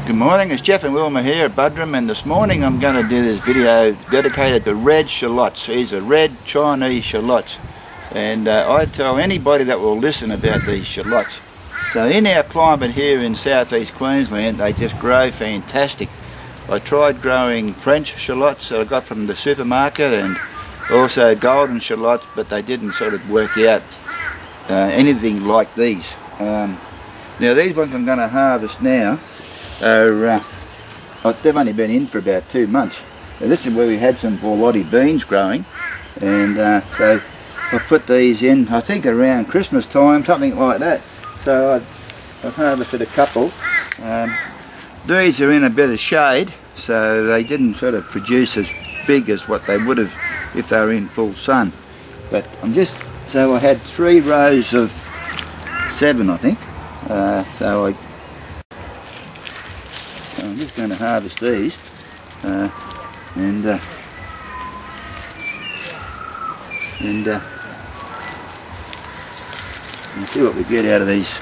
Good morning, it's Jeff and Wilma here at Budrum, and this morning I'm going to do this video dedicated to red shallots. These are red Chinese shallots, and I tell anybody that will listen about these shallots. So in our climate here in southeast Queensland, they just grow fantastic. I tried growing French shallots that I got from the supermarket and also golden shallots, but they didn't sort of work out anything like these. Now these ones I'm going to harvest now are, they've only been in for about 2 months. Now this is where we had some Borlotti beans growing, and so I put these in, I think around Christmas time, something like that. So I've harvested a couple. These are in a bit of shade, so they didn't sort of produce as big as what they would have if they were in full sun. But so I had 3 rows of 7, I think. So I'm just going to harvest these and see what we get out of these.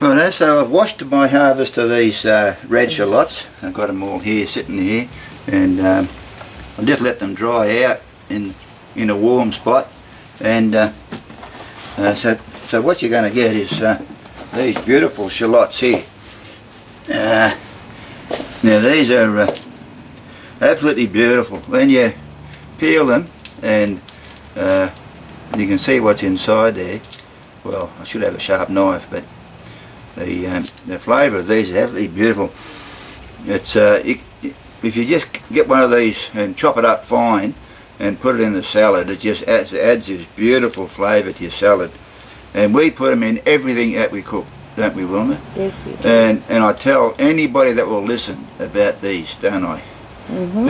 Right, so I've washed my harvest of these red shallots. I've got them all here, sitting here, and I'll just let them dry out in a warm spot. And so what you're going to get is these beautiful shallots here. Now these are absolutely beautiful. When you peel them, and you can see what's inside there. Well, I should have a sharp knife, but the flavour of these is absolutely beautiful. It's if you just get one of these and chop it up fine and put it in the salad, it just adds this beautiful flavour to your salad. And we put them in everything that we cook, don't we, Wilma? Yes, we do. And I tell anybody that will listen about these, don't I? Mm-hmm.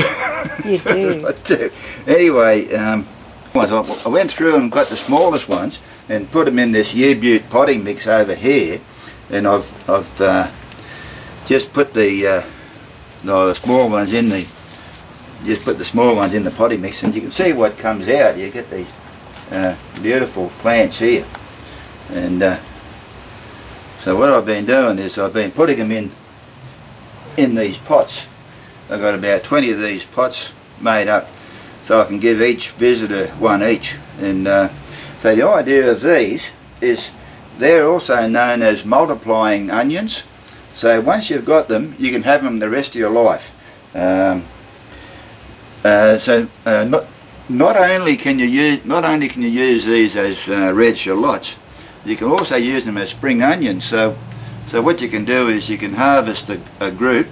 You do. I do. Anyway, I went through and got the smallest ones and put them in this U-Butte potting mix over here, and I've just put the small ones in the potting mix, and you can see what comes out. You get these beautiful plants here. And so what I've been doing is I've been putting them in these pots. I've got about 20 of these pots made up, so I can give each visitor one each. And so the idea of these is they're also known as multiplying onions. So once you've got them, you can have them the rest of your life. Not only can you use these as red shallots, you can also use them as spring onions. So what you can do is you can harvest a group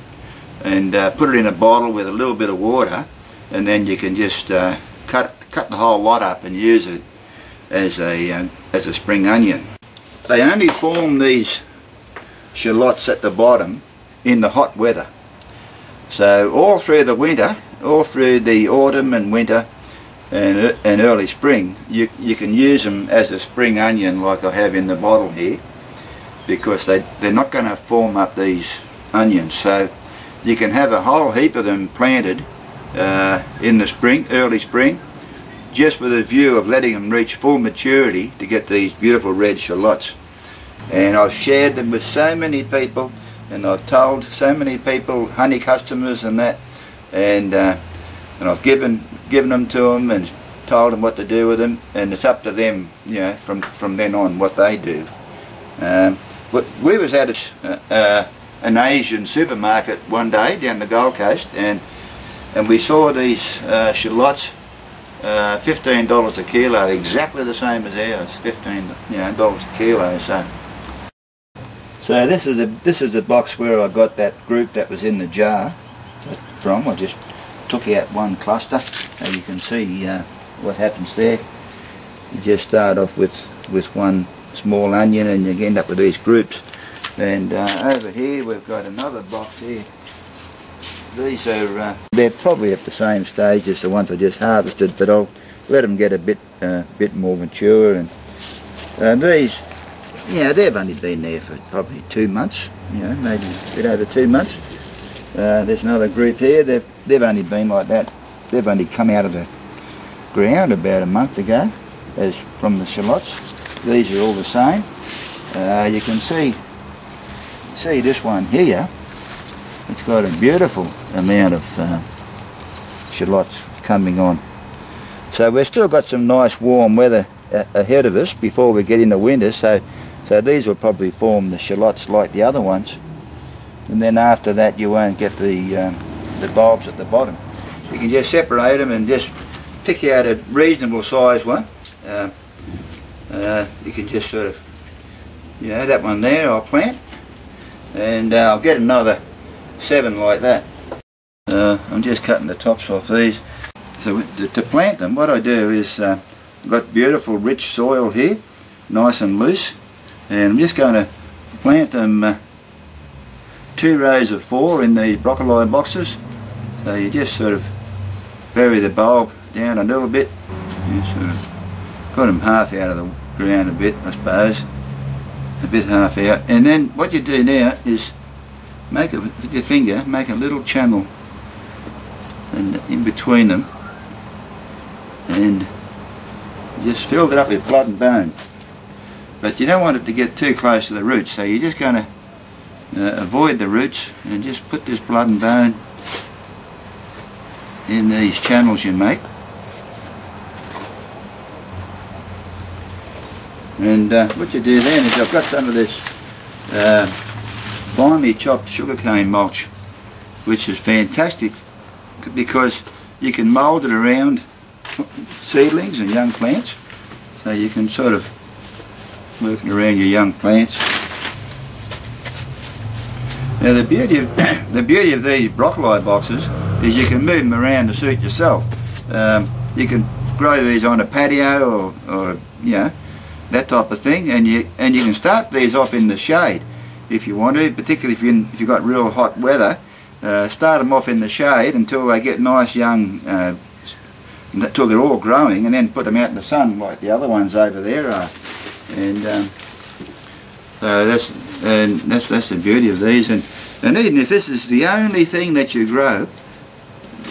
and put it in a bottle with a little bit of water, and then you can just cut the whole lot up and use it as a spring onion. They only form these shallots at the bottom in the hot weather. So all through the winter, all through the autumn and winter and early spring, you can use them as a spring onion like I have in the bottle here, because they're not going to form up these onions. So you can have a whole heap of them planted in the spring, early spring, just with a view of letting them reach full maturity to get these beautiful red shallots. And I've shared them with so many people, and I've told so many people, honey customers and that, and I've given them to them and told them what to do with them, and it's up to them, you know, from then on what they do. We was at an Asian supermarket one day down the Gold Coast, and we saw these shallots, $15 a kilo, exactly the same as ours, $15 a kilo. So this is the box where I got that group that was in the jar from. I just took out one cluster, and you can see what happens there. You just start off with one small onion, and you end up with these groups. And over here we've got another box here. These are they're probably at the same stage as the ones I just harvested, but I'll let them get a bit more mature. And these, they've only been there for probably 2 months, maybe a bit over 2 months. There's another group here. They've only been like that. They've only come out of the ground about a month ago, as from the shallots. These are all the same. You can see this one here it's got a beautiful amount of shallots coming on. So we've still got some nice warm weather ahead of us before we get into winter, so these will probably form the shallots like the other ones, and then after that you won't get the bulbs at the bottom. You can just separate them and just pick out a reasonable size one. You can just sort of, you know, that one there I'll plant, and I'll get another 7 like that. I'm just cutting the tops off these. So to plant them, what I do is I've got beautiful rich soil here, nice and loose, and I'm just going to plant them 2 rows of 4 in these broccoli boxes. So you just sort of bury the bulb down a little bit. You sort of got them half out of the ground a bit, I suppose, a bit half out. And then what you do now is make it with your finger, make a little channel in between them, and just fill it up with blood and bone. But you don't want it to get too close to the roots, so you're just going to avoid the roots and just put this blood and bone in these channels you make. And what you do then is, I've got some of this finely chopped sugarcane mulch, which is fantastic because you can mould it around seedlings and young plants, so you can sort of work it around your young plants. Now the beauty of these broccoli boxes is you can move them around to suit yourself. You can grow these on a patio or you know, that type of thing, and you can start these off in the shade if you want to, particularly if you've got real hot weather. Start them off in the shade until they get nice young, until they're all growing, and then put them out in the sun like the other ones over there are. And so that's the beauty of these. And even if this is the only thing that you grow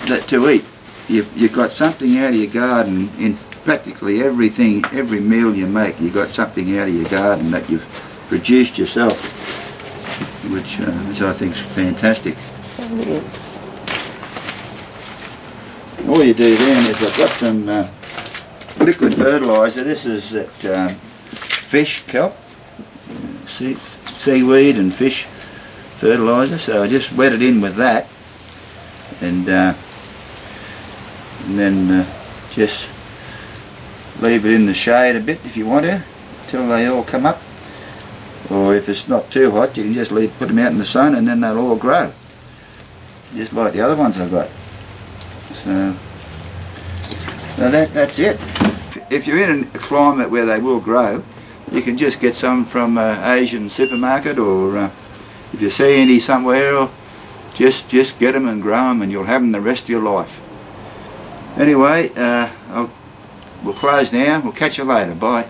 to eat, you've got something out of your garden in practically everything. Every meal you make, you've got something out of your garden that you've produced yourself, which I think is fantastic. It is. All you do then is, I've got some liquid fertiliser. This is fish kelp, seaweed and fish fertiliser. So I just wet it in with that, and then just leave it in the shade a bit if you want to, until they all come up. Or if it's not too hot, you can just put them out in the sun, and then they'll all grow, just like the other ones I've got. So that's it. If you're in a climate where they will grow, you can just get some from an Asian supermarket, or if you see any somewhere, or just get them and grow them, and you'll have them the rest of your life. Anyway, we'll close now. We'll catch you later. Bye.